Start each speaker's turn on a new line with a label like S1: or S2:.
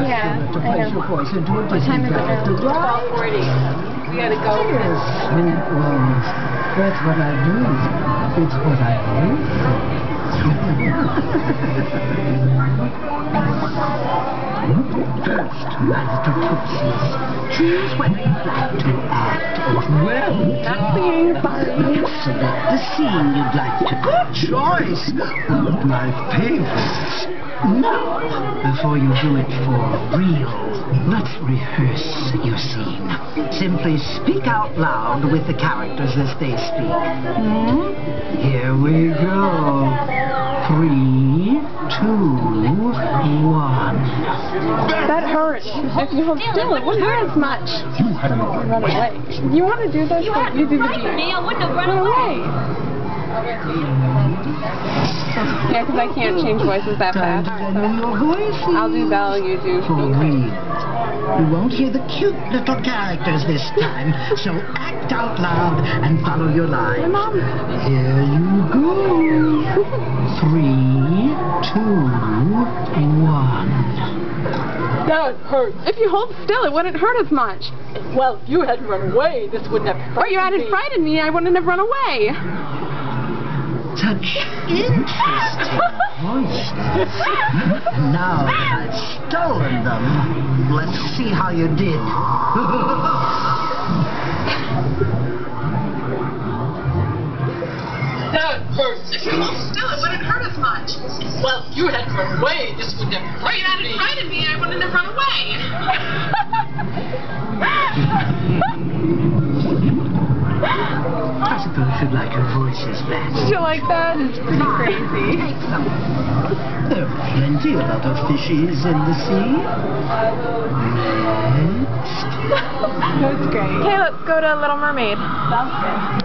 S1: Yeah, I know. What time is it now?
S2: 12:40. We gotta go.
S3: Yes, well, that's what I do. It's what I do. First, my little tootsies, choose whether you'd like to act as well so that the scene you'd like to. Good choice! One of my favorites. Now, before you do it for real, let's rehearse your scene. Simply speak out loud with the characters as they speak. Here we go. 3, 2, 1.
S1: That hurts. If you hold still, it wouldn't hurt as much. Run away. You want to do this? Like you do the
S2: Me, I wouldn't have run away.
S1: Yeah, because I can't change voices that fast. So I'll do Belle, you do.
S3: For real. You won't hear the cute little characters this time, so act out loud and follow your lines.
S1: Hey, Mom.
S3: Here you go. 3, 2, 1.
S2: That hurts.
S1: If you hold still, it wouldn't hurt as much.
S2: Well, if you hadn't run away, this wouldn't have frightened
S1: Or you hadn't frightened me, I wouldn't have run away.
S3: Such interesting voices. Now that I've stolen them, let's see how you did.
S2: That hurts. If you hold still, it wouldn't hurt as much. Well, if you hadn't run away, this wouldn't have
S1: Or you hadn't frightened me, I wouldn't have run away.
S3: I suppose you'd like your voices back.
S1: Did you like that? It's pretty crazy.
S3: Take some. There are plenty of other fishes in the sea. Next.
S1: That's great. Okay, let's go to Little Mermaid.
S2: Sounds good.